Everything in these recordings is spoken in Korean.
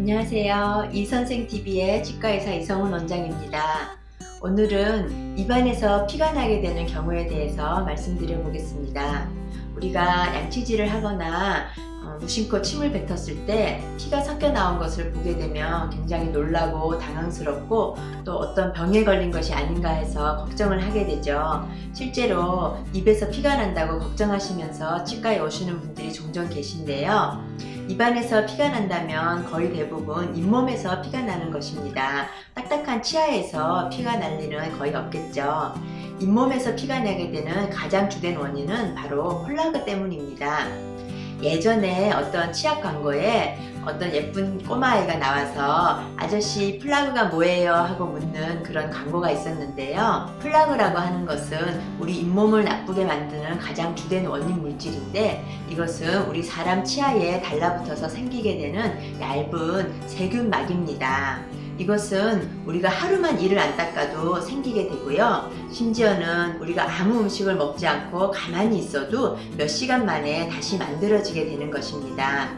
안녕하세요. 이선생TV의 치과의사 이성훈 원장입니다. 오늘은 입안에서 피가 나게 되는 경우에 대해서 말씀드려 보겠습니다. 우리가 양치질을 하거나 무심코 침을 뱉었을 때 피가 섞여 나온 것을 보게 되면 굉장히 놀라고 당황스럽고 또 어떤 병에 걸린 것이 아닌가 해서 걱정을 하게 되죠. 실제로 입에서 피가 난다고 걱정하시면서 치과에 오시는 분들이 종종 계신데요. 입안에서 피가 난다면 거의 대부분 잇몸에서 피가 나는 것입니다. 딱딱한 치아에서 피가 날 일은 거의 없겠죠. 잇몸에서 피가 나게 되는 가장 주된 원인은 바로 플라그 때문입니다. 예전에 어떤 치약 광고에 어떤 예쁜 꼬마아이가 나와서 아저씨 플라그가 뭐예요? 하고 묻는 그런 광고가 있었는데요. 플라그라고 하는 것은 우리 잇몸을 나쁘게 만드는 가장 주된 원인 물질인데 이것은 우리 사람 치아에 달라붙어서 생기게 되는 얇은 세균막입니다. 이것은 우리가 하루만 이를 안 닦아도 생기게 되고요. 심지어는 우리가 아무 음식을 먹지 않고 가만히 있어도 몇 시간 만에 다시 만들어지게 되는 것입니다.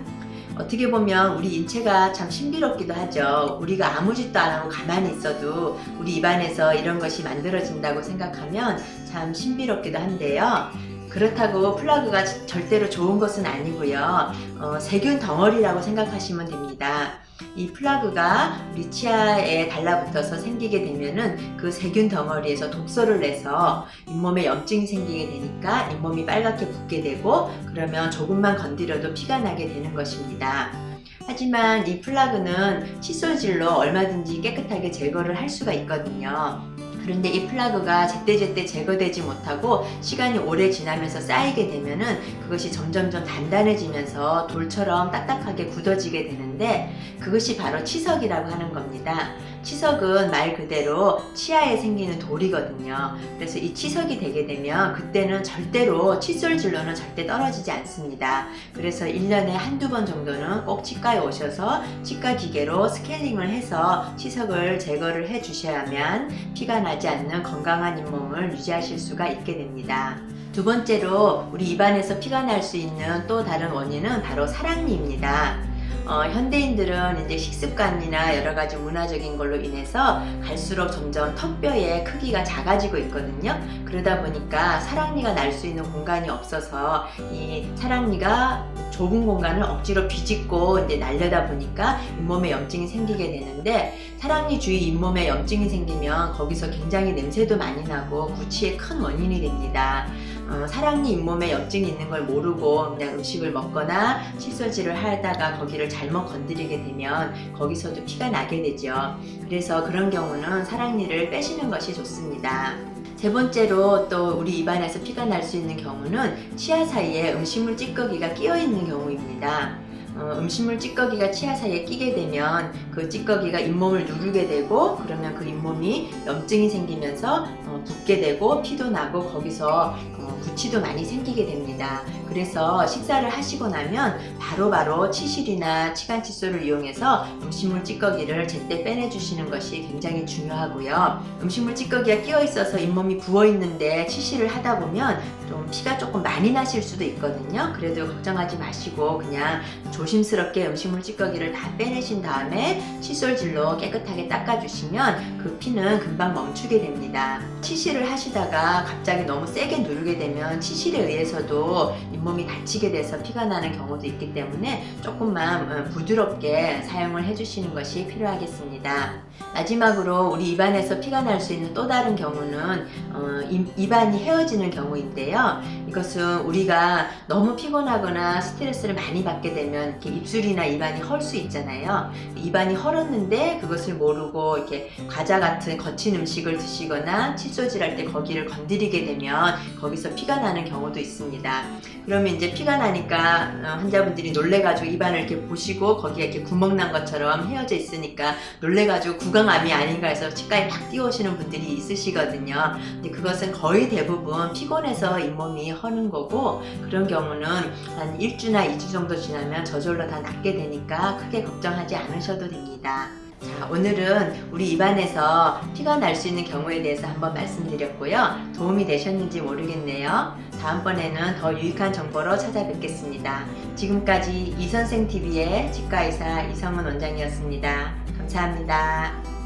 어떻게 보면 우리 인체가 참 신비롭기도 하죠. 우리가 아무 짓도 안 하고 가만히 있어도 우리 입안에서 이런 것이 만들어진다고 생각하면 참 신비롭기도 한데요. 그렇다고 플라그가 절대로 좋은 것은 아니고요. 세균 덩어리라고 생각하시면 됩니다. 이 플라그가 우리 치아에 달라붙어서 생기게 되면은 그 세균 덩어리에서 독소를 내서 잇몸에 염증이 생기게 되니까 잇몸이 빨갛게 붓게 되고 그러면 조금만 건드려도 피가 나게 되는 것입니다. 하지만 이 플라그는 칫솔질로 얼마든지 깨끗하게 제거를 할 수가 있거든요. 그런데 이 플라그가 제때제때 제거되지 못하고 시간이 오래 지나면서 쌓이게 되면은 그것이 점점점 단단해지면서 돌처럼 딱딱하게 굳어지게 되는데 그것이 바로 치석이라고 하는 겁니다. 치석은 말 그대로 치아에 생기는 돌이거든요. 그래서 이 치석이 되게 되면 그때는 절대로 칫솔질로는 절대 떨어지지 않습니다. 그래서 1년에 한두 번 정도는 꼭 치과에 오셔서 치과 기계로 스케일링을 해서 치석을 제거를 해 주셔야만 피가 나지 않는 건강한 잇몸을 유지하실 수가 있게 됩니다. 두 번째로 우리 입안에서 피가 날 수 있는 또 다른 원인은 바로 사랑니입니다. 현대인들은 이제 식습관이나 여러 가지 문화적인 걸로 인해서 갈수록 점점 턱뼈의 크기가 작아지고 있거든요. 그러다 보니까 사랑니가 날 수 있는 공간이 없어서 이 사랑니가 좁은 공간을 억지로 비집고 이제 날려다 보니까 잇몸에 염증이 생기게 되는데 사랑니 주위 잇몸에 염증이 생기면 거기서 굉장히 냄새도 많이 나고 구취의 큰 원인이 됩니다. 사랑니 잇몸에 염증이 있는 걸 모르고 그냥 음식을 먹거나 칫솔질을 하다가 거기를 잘못 건드리게 되면 거기서도 피가 나게 되죠. 그래서 그런 경우는 사랑니를 빼시는 것이 좋습니다. 세 번째로 또 우리 입안에서 피가 날 수 있는 경우는 치아 사이에 음식물 찌꺼기가 끼어 있는 경우입니다. 음식물 찌꺼기가 치아 사이에 끼게 되면 그 찌꺼기가 잇몸을 누르게 되고 그러면 그 잇몸이 염증이 생기면서 붓게 되고 피도 나고 거기서 구취도 많이 생기게 됩니다. 그래서 식사를 하시고 나면 바로바로 치실이나 치간 칫솔을 이용해서 음식물 찌꺼기를 제때 빼내주시는 것이 굉장히 중요하고요. 음식물 찌꺼기가 끼어 있어서 잇몸이 부어 있는데 치실을 하다 보면 좀 피가 조금 많이 나실 수도 있거든요. 그래도 걱정하지 마시고 그냥 조심스럽게 음식물 찌꺼기를 다 빼내신 다음에 칫솔질로 깨끗하게 닦아주시면 그 피는 금방 멈추게 됩니다. 치실을 하시다가 갑자기 너무 세게 누르게 되면 치실에 의해서도 잇몸이 다치게 돼서 피가 나는 경우도 있기 때문에 조금만 부드럽게 사용을 해주시는 것이 필요하겠습니다. 마지막으로 우리 입안에서 피가 날 수 있는 또 다른 경우는 입안이 헤어지는 경우인데요. 이것은 우리가 너무 피곤하거나 스트레스를 많이 받게 되면 이렇게 입술이나 입안이 헐 수 있잖아요. 입안이 헐었는데 그것을 모르고 이렇게 과자 같은 거친 음식을 드시거나 칫솔질할 때 거기를 건드리게 되면 거기서 피가 나는 경우도 있습니다. 그러면 이제 피가 나니까 환자분들이 놀래가지고 입안을 이렇게 보시고 거기에 이렇게 구멍 난 것처럼 헤어져 있으니까 놀래가지고 구강암이 아닌가 해서 치과에 막 뛰어오시는 분들이 있으시거든요. 근데 그것은 거의 대부분 피곤해서 잇몸이 허는 거고 그런 경우는 한 1주나 2주 정도 지나면 저절로 다 낫게 되니까 크게 걱정하지 않으셔도 됩니다. 자, 오늘은 우리 입안에서 피가 날 수 있는 경우에 대해서 한번 말씀드렸고요. 도움이 되셨는지 모르겠네요. 다음번에는 더 유익한 정보로 찾아뵙겠습니다. 지금까지 이선생TV의 치과의사 이성은 원장이었습니다. 감사합니다.